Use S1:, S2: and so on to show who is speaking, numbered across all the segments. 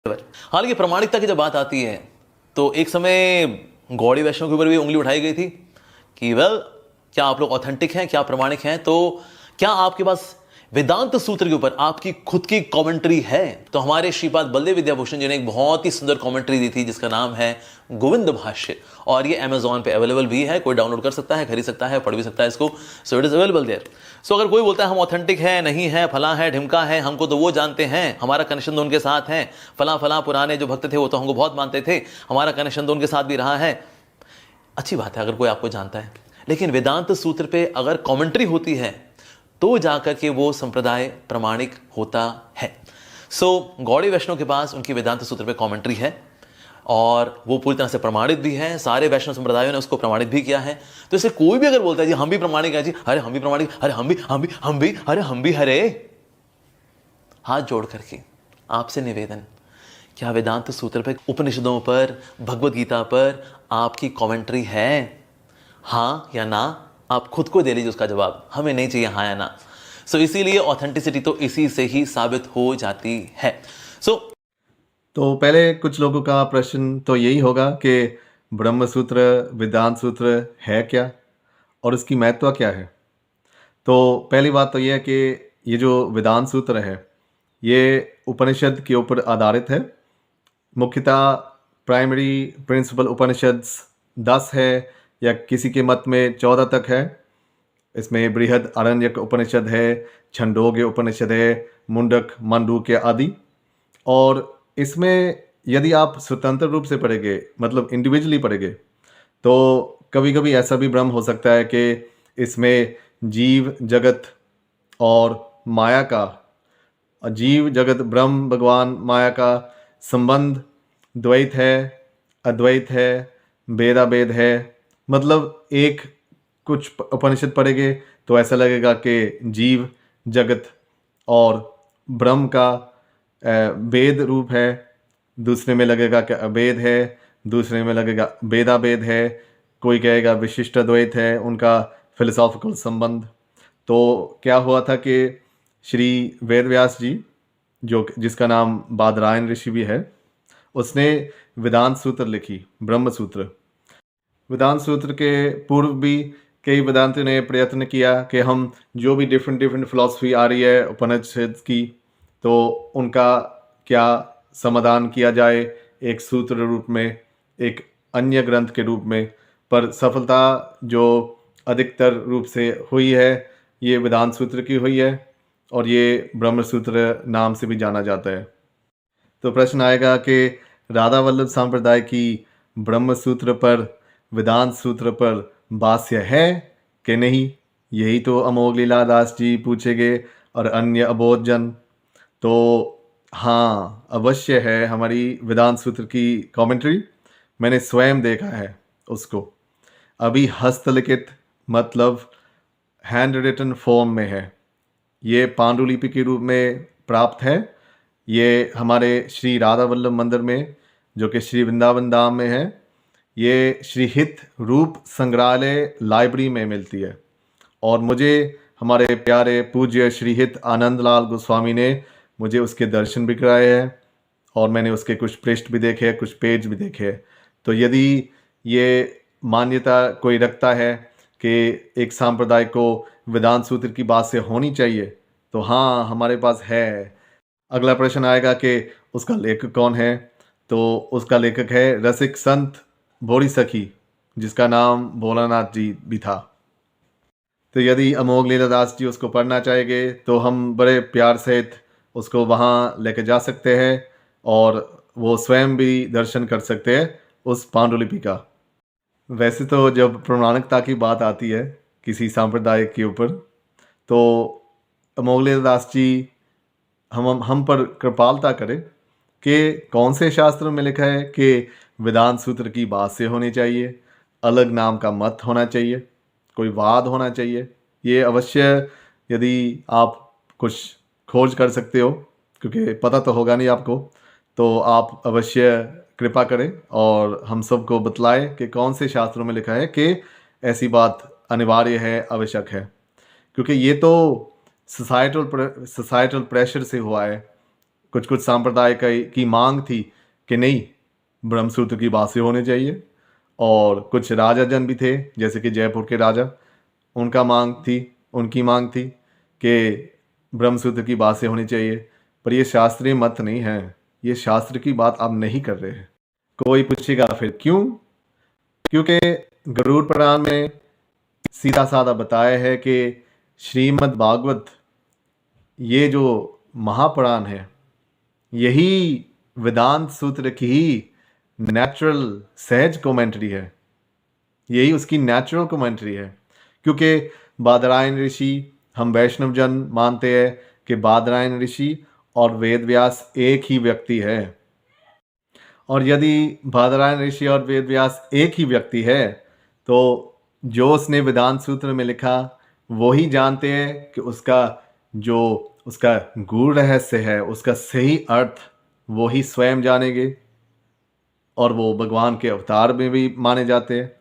S1: हालांकि प्रामाणिकता की जब बात आती है तो एक समय गौड़ी वैष्णव के ऊपर भी उंगली उठाई गई थी कि क्या आप लोग ऑथेंटिक हैं, क्या प्रामाणिक हैं, तो क्या आपके पास वेदांत सूत्र के ऊपर आपकी खुद की कमेंट्री है। तो हमारे श्रीपाद बलदेव विद्याभूषण जी ने एक बहुत ही सुंदर कमेंट्री दी थी जिसका नाम है गोविंद भाष्य, और ये अमेजॉन पे अवेलेबल भी है, कोई डाउनलोड कर सकता है, खरीद सकता है, पढ़ भी सकता है इसको। So it is available there. So अगर कोई बोलता है हम ऑथेंटिक है, नहीं है, फला है, ढिमका है, हमको तो वो जानते हैं, हमारा कनेक्शन तो उनके साथ है, फला फला पुराने जो भक्त थे वो तो हमको बहुत मानते थे, हमारा कनेक्शन तो उनके साथ भी रहा है, अच्छी बात है अगर कोई आपको जानता है, लेकिन वेदांत सूत्र पे अगर कमेंट्री होती है तो जाकर के वो संप्रदाय प्रमाणिक होता है। सो गौड़ी वैष्णव के पास उनकी वेदांत सूत्र पे कमेंट्री है और वो पूरी तरह से प्रमाणित भी है, सारे वैष्णव संप्रदायों ने उसको प्रमाणित भी किया है। तो इसे कोई भी अगर बोलता है जी हम भी प्रमाणिक हैं जी, अरे हम भी प्रमाणिक, अरे हम भी हरे, हाथ जोड़ करके आपसे निवेदन, क्या वेदांत सूत्र पर, उपनिषदों पर, भगवद गीता पर आपकी कमेंट्री है? हाँ या ना आप खुद को दे लीजिए उसका जवाब, हमें नहीं चाहिए हाँ या ना। सो इसीलिए ऑथेंटिसिटी तो इसी से ही साबित हो जाती है।
S2: तो पहले कुछ लोगों का प्रश्न तो यही होगा कि ब्रह्म सूत्र वेदांत सूत्र है क्या और उसकी महत्व क्या है। तो पहली बात तो यह है कि ये जो वेदांत सूत्र है ये उपनिषद के ऊपर आधारित है। मुख्यतः प्राइमरी प्रिंसिपल उपनिषद 10 है या किसी के मत में 14 तक है। इसमें बृहद आरण्यक उपनिषद है, छंदोग्य उपनिषद है, मुंडक मांडूक्य आदि। और इसमें यदि आप स्वतंत्र रूप से पढ़ेंगे, मतलब इंडिविजुअली पढ़ेंगे, तो कभी कभी ऐसा भी भ्रम हो सकता है कि इसमें जीव जगत और माया का, जीव जगत ब्रह्म भगवान माया का संबंध द्वैत है, अद्वैत है, भेदाभेद है। मतलब एक कुछ उपनिषद पढ़ेंगे तो ऐसा लगेगा कि जीव जगत और ब्रह्म का भेद रूप है, दूसरे में लगेगा कि अभेद है, दूसरे में लगेगा भेदाभेद है, कोई कहेगा विशिष्ट द्वैत है, उनका फिलोसॉफिकल संबंध। तो क्या हुआ था कि श्री वेदव्यास जी, जिसका नाम बादरायण ऋषि भी है, उसने वेदांत सूत्र लिखी, ब्रह्म सूत्र। वेदांत सूत्र के पूर्व भी कई वेदांतियों ने प्रयत्न किया कि हम जो भी डिफरेंट फिलॉसफी आ रही है उपनिषद की, तो उनका क्या समाधान किया जाए एक सूत्र रूप में, एक अन्य ग्रंथ के रूप में। पर सफलता जो अधिकतर रूप से हुई है ये वेदांत सूत्र की हुई है और ये ब्रह्म सूत्र नाम से भी जाना जाता है। तो प्रश्न आएगा कि राधा वल्लभ संप्रदाय की ब्रह्म सूत्र पर वेदांत सूत्र पर भाष्य है कि नहीं। यही तो अमोघ लीला दास जी पूछेंगे और अन्य अबोध जन। तो हाँ, अवश्य है हमारी वेदांत सूत्र की कमेंट्री, मैंने स्वयं देखा है उसको। अभी हस्तलिखित मतलब हैंड रिटन फॉर्म में है, ये पांडुलिपि के रूप में प्राप्त है। ये हमारे श्री राधा वल्लभ मंदिर में, जो कि श्री वृंदावन धाम में है, ये श्री हित रूप संग्रहालय लाइब्रेरी में मिलती है। और मुझे हमारे प्यारे पूज्य श्री हित आनंदलाल गोस्वामी ने मुझे उसके दर्शन भी कराए हैं और मैंने उसके कुछ पृष्ठ भी देखे, कुछ पेज भी देखे। तो यदि ये मान्यता कोई रखता है कि एक सांप्रदाय को वेदांत सूत्र की बात से होनी चाहिए, तो हाँ, हमारे पास है। अगला प्रश्न आएगा कि उसका लेखक कौन है। तो उसका लेखक है रसिक संत भोरी सखी, जिसका नाम भोलानाथ जी भी था। तो यदि अमोघ लीलादास जी उसको पढ़ना चाहेंगे तो हम बड़े प्यार सहित उसको वहाँ लेके जा सकते हैं और वो स्वयं भी दर्शन कर सकते हैं उस पांडुलिपि का। वैसे तो जब प्रमाणिकता की बात आती है किसी सांप्रदाय के ऊपर, तो अमोघ लीलादास जी हम पर कृपालता करें कि कौन से शास्त्र में लिखा है कि वेदांत सूत्र की बात से होनी चाहिए, अलग नाम का मत होना चाहिए, कोई वाद होना चाहिए। ये अवश्य यदि आप कुछ खोज कर सकते हो, क्योंकि पता तो होगा नहीं आपको, तो आप अवश्य कृपा करें और हम सबको बतलाएं कि कौन से शास्त्रों में लिखा है कि ऐसी बात अनिवार्य है, आवश्यक है। क्योंकि ये तो सोसाइटल प्रेशर से हुआ है। कुछ कुछ सांप्रदाय की मांग थी कि नहीं, ब्रह्मसूत्र की बातें होनी चाहिए। और कुछ राजा जन भी थे, जैसे कि जयपुर के राजा, उनकी मांग थी कि ब्रह्मसूत्र की बातें होनी चाहिए। पर ये शास्त्रीय मत नहीं है, ये शास्त्र की बात आप नहीं कर रहे हैं। कोई पूछेगा फिर क्यों? क्योंकि गरुड़ पुराण में सीधा साधा बताया है कि श्रीमद् भागवत, ये जो महापुराण है, यही वेदांत सूत्र की ही नेचुरल सहज कमेंट्री है, यही उसकी नेचुरल कमेंट्री है। क्योंकि बादरायण ऋषि, हम वैष्णव जन मानते हैं कि बादरायण ऋषि और वेद व्यास एक ही व्यक्ति है। और यदि बादरायण ऋषि और वेद व्यास एक ही व्यक्ति है, तो जो उसने वेदांत सूत्र में लिखा वो ही जानते हैं कि उसका गूढ़ रहस्य है, उसका सही अर्थ वो ही स्वयं जानेंगे। और वो भगवान के अवतार में भी माने जाते हैं।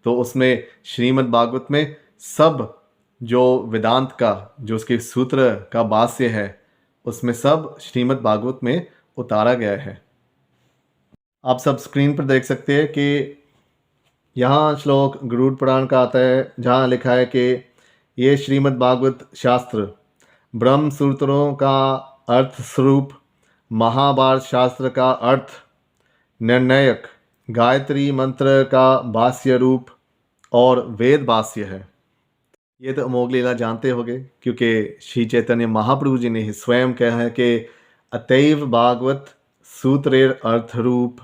S2: तो उसमें श्रीमद् भागवत में सब जो वेदांत का, जो उसके सूत्र का भाष्य है, उसमें सब श्रीमद् भागवत में उतारा गया है। आप सब स्क्रीन पर देख सकते हैं कि यहाँ श्लोक गरुड़ पुराण का आता है, जहाँ लिखा है कि ये श्रीमद् भागवत शास्त्र ब्रह्म सूत्रों का अर्थ स्वरूप, महाभारत शास्त्र का अर्थ निर्णयक, गायत्री मंत्र का भाष्य रूप और वेद भाष्य है। ये तो अमोघ लीला जानते होंगे, क्योंकि श्री चैतन्य महाप्रभु जी ने ही स्वयं कहा है कि अतैव भागवत सूत्रेर अर्थ रूप,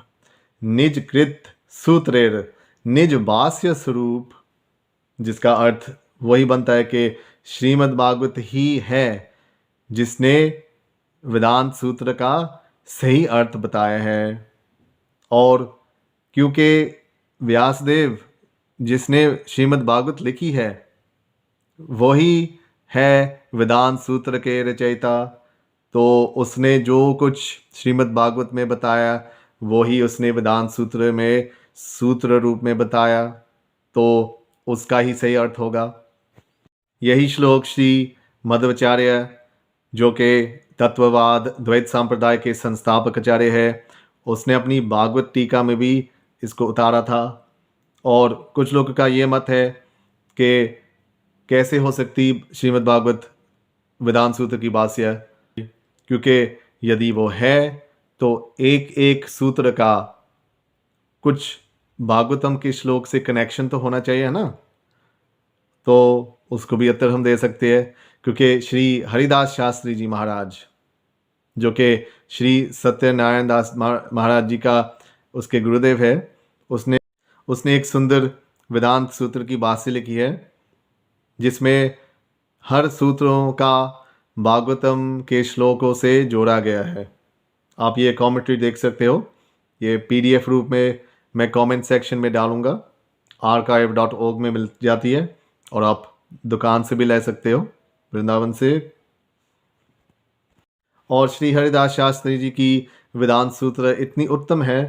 S2: निज कृत सूत्रेर निज भाष्य स्वरूप, जिसका अर्थ वही बनता है कि श्रीमद् भागवत ही है जिसने वेदांत सूत्र का सही अर्थ बताया है। और क्योंकि व्यासदेव जिसने श्रीमद् भागवत लिखी है वही है वेदांत सूत्र के रचयिता, तो उसने जो कुछ श्रीमद् भागवत में बताया वही उसने वेदांत सूत्र में सूत्र रूप में बताया, तो उसका ही सही अर्थ होगा। यही श्लोक श्री मध्वाचार्य, जो कि तत्ववाद द्वैत संप्रदाय के संस्थापक आचार्य है, उसने अपनी भागवत टीका में भी इसको उतारा था। और कुछ लोगों का ये मत है कि कैसे हो सकती श्रीमद् भागवत वेदांत सूत्र की भाष्य, क्योंकि यदि वो है तो एक एक सूत्र का कुछ भागवतम के श्लोक से कनेक्शन तो होना चाहिए ना। तो उसको भी उत्तर हम दे सकते हैं, क्योंकि श्री हरिदास शास्त्री जी महाराज, जो कि श्री सत्यनारायण दास महाराज जी का उसके गुरुदेव है, उसने एक सुंदर वेदांत सूत्र की भाष्य लिखी है, जिसमें हर सूत्रों का भागवतम के श्लोकों से जोड़ा गया है। आप ये कमेंट्री देख सकते हो, ये PDF रूप में मैं कमेंट सेक्शन में डालूंगा, archive.org में मिल जाती है, और आप दुकान से भी ले सकते हो, वृंदावन से। और श्री हरिदास शास्त्री जी की वेदांत सूत्र इतनी उत्तम है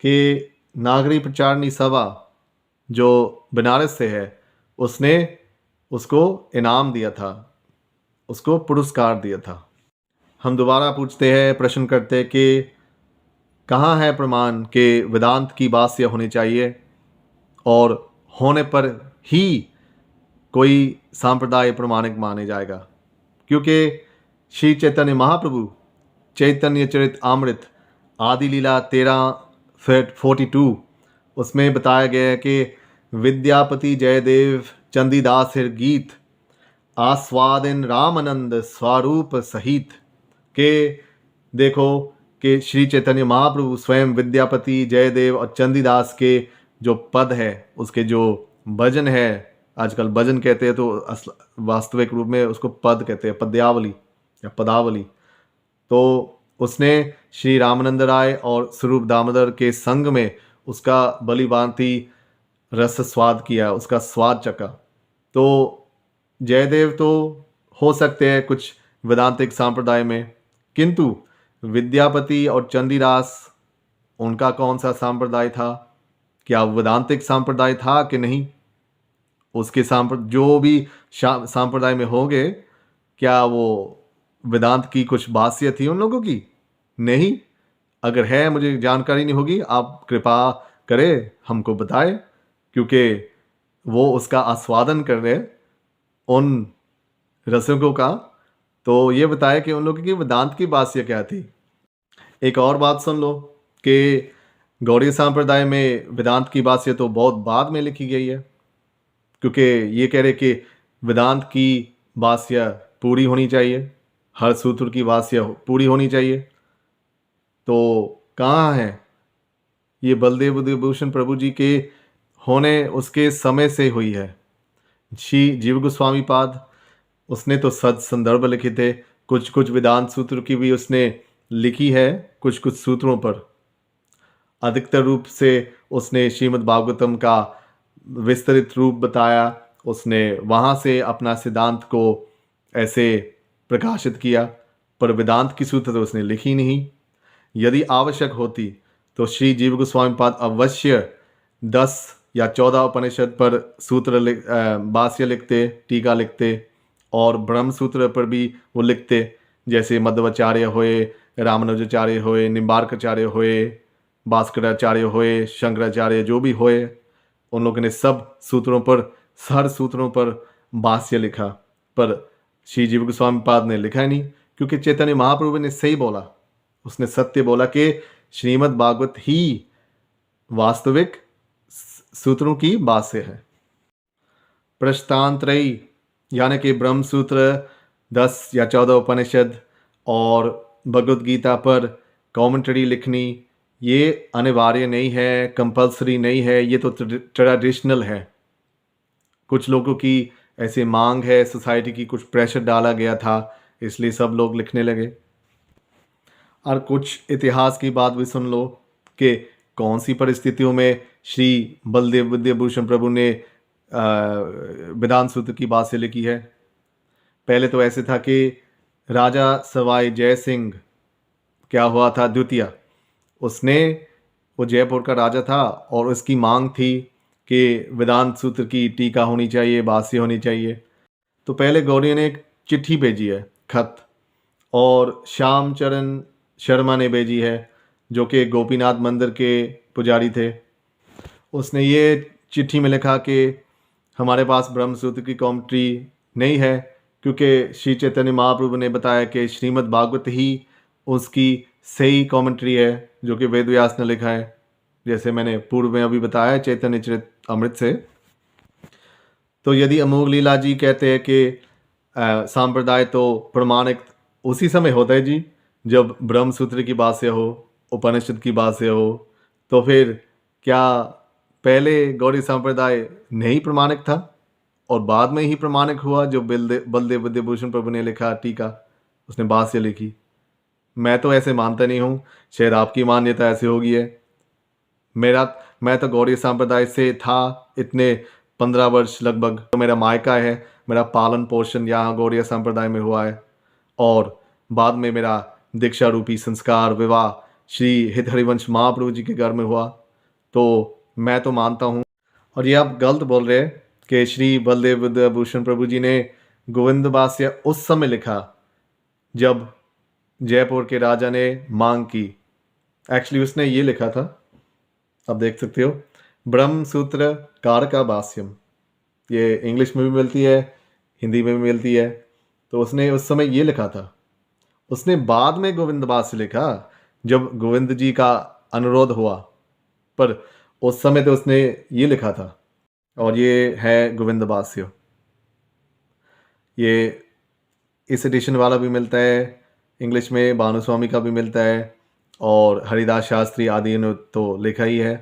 S2: कि नागरी प्रचारणी सभा जो बनारस से है, उसने उसको इनाम दिया था, उसको पुरस्कार दिया था। हम दोबारा पूछते हैं, प्रश्न करते हैं कि कहाँ है प्रमाण कि वेदांत की भाष्य होनी चाहिए, और होने पर ही कोई सांप्रदाय प्रमाणिक माने जाएगा। क्योंकि श्री चैतन्य महाप्रभु चैतन्य चरित अमृत आदि लीला 13:42 उसमें बताया गया है कि विद्यापति जयदेव चंदीदास गीत आस्वादिन रामानंद स्वरूप सहित, के देखो कि श्री चैतन्य महाप्रभु स्वयं विद्यापति जयदेव और चंदीदास के जो पद है, उसके जो भजन है, आजकल भजन कहते हैं तो वास्तविक रूप में उसको पद कहते हैं, पद्यावली या पदावली। तो उसने श्री रामानंद राय और स्वरूप दामोदर के संग में उसका बलि भांति रस स्वाद किया, उसका स्वाद चखा। तो जयदेव तो हो सकते हैं कुछ वेदांतिक सांप्रदाय में, किंतु विद्यापति और चंदीदास, उनका कौन सा सांप्रदाय था? क्या वेदांतिक सांप्रदाय था कि नहीं? उसके जो भी सांप्रदाय में होंगे, क्या वो वेदांत की कुछ भाष्य थी उन लोगों की? नहीं, अगर है मुझे जानकारी नहीं होगी, आप कृपा करें हमको बताएं, क्योंकि वो उसका आस्वादन कर रहे हैं उन रसिकों का। तो ये बताया कि उन लोगों की वेदांत की बात क्या थी। एक और बात सुन लो कि गौड़ीय संप्रदाय में वेदांत की बात तो बहुत बाद में लिखी गई है, क्योंकि ये कह रहे कि वेदांत की बास्या पूरी होनी चाहिए, हर सूत्र की बास्या पूरी होनी चाहिए। तो कहाँ है ये? बलदेव बुद्धभूषण प्रभु जी के होने उसके समय से हुई है। श्री जीव गोस्वामी पाद उसने तो सद संदर्भ लिखे थे, कुछ कुछ वेदांत सूत्र की भी उसने लिखी है, कुछ कुछ सूत्रों पर। अधिकतर रूप से उसने श्रीमद् भागवतम का विस्तृत रूप बताया, उसने वहाँ से अपना सिद्धांत को ऐसे प्रकाशित किया, पर वेदांत की सूत्र तो उसने लिखी नहीं। यदि आवश्यक होती तो श्री जीव गोस्वामी पाद अवश्य 10 या 14 उपनिषद पर सूत्र भाष्य लिखते, टीका लिखते, और ब्रह्म सूत्र पर भी वो लिखते, जैसे मध्वाचार्य होए, रामानुजाचार्य होए, निम्बार्काचार्य होए, भास्कराचार्य होए, शंकराचार्य जो भी होए, उन लोगों ने सब सूत्रों पर, हर सूत्रों पर भाष्य लिखा। पर श्री जीव गोस्वामी पाद ने लिखा नहीं, क्योंकि चैतन्य महाप्रभु ने सही बोला, उसने सत्य बोला कि श्रीमद् भागवत ही वास्तविक सूत्रों की भाष्य है। प्रश्नांतरयी यानी कि ब्रह्म सूत्र 10 या 14 उपनिषद और भगवद गीता पर कमेंट्री लिखनी ये अनिवार्य नहीं है, कंपल्सरी नहीं है, ये तो ट्रेडिशनल है। कुछ लोगों की ऐसी मांग है, सोसाइटी की कुछ प्रेशर डाला गया था, इसलिए सब लोग लिखने लगे। और कुछ इतिहास की बात भी सुन लो कि कौन सी परिस्थितियों में श्री बलदेव बुद्धभूषण प्रभु ने वेदांत सूत्र की बात से लिखी है। पहले तो ऐसे था कि राजा सवाई जय सिंह क्या हुआ था, द्वितीय, उसने, वो जयपुर का राजा था और उसकी मांग थी कि वेदांत सूत्र की टीका होनी चाहिए, भाष्य होनी चाहिए। तो पहले गौरी ने एक चिट्ठी भेजी है, खत, और श्याम चरण शर्मा ने भेजी है, जो कि गोपीनाथ मंदिर के पुजारी थे। उसने ये चिट्ठी में लिखा कि हमारे पास ब्रह्म सूत्र की कॉमेंट्री नहीं है, क्योंकि श्री चैतन्य महाप्रभु ने बताया कि श्रीमद् भागवत ही उसकी सही कॉमेंट्री है, जो कि वेद व्यास ने लिखा है, जैसे मैंने पूर्व में अभी बताया चैतन्य चरित अमृत से। तो यदि अमोघ लीला जी कहते हैं कि सांप्रदाय तो प्रमाणिक उसी समय होता है जी, जब ब्रह्म सूत्र की बात से हो, उपनिषद की बात से हो, तो फिर क्या पहले गौड़ी संप्रदाय नहीं प्रमाणिक था और बाद में ही प्रमाणिक हुआ? जो बलदेव बुद्धभूषण प्रभु ने लिखा टीका, उसने बात से लिखी। मैं तो ऐसे मानता नहीं हूँ, शायद आपकी मान्यता ऐसी होगी है। मैं तो गौड़ी संप्रदाय से था इतने 15 वर्ष लगभग, तो मेरा मायका है, मेरा पालन पोषण यहाँ गौड़ीय संप्रदाय में हुआ है, और बाद में मेरा दीक्षा रूपी संस्कार विवाह श्री हित हरिवंश महाप्रभु जी के घर में हुआ। तो मैं तो मानता हूँ, और ये आप गलत बोल रहे हैं कि श्री बलदेव बुद्धभूषण प्रभु जी ने गोविंद भाष्य उस समय लिखा जब जयपुर के राजा ने मांग की। एक्चुअली उसने ये लिखा था, आप देख सकते हो, ब्रह्म सूत्र कारका भाष्यम, ये इंग्लिश में भी मिलती है, हिंदी में भी मिलती है। तो उसने उस समय ये लिखा था। उसने बाद में गोविंद भाष्य लिखा जब गोविंद जी का अनुरोध हुआ, पर उस समय तो उसने ये लिखा था, और ये है गोविंद भाष्य। ये इस एडिशन वाला भी मिलता है, इंग्लिश में भानुस्वामी का भी मिलता है, और हरिदास शास्त्री आदि ने तो लिखा ही है।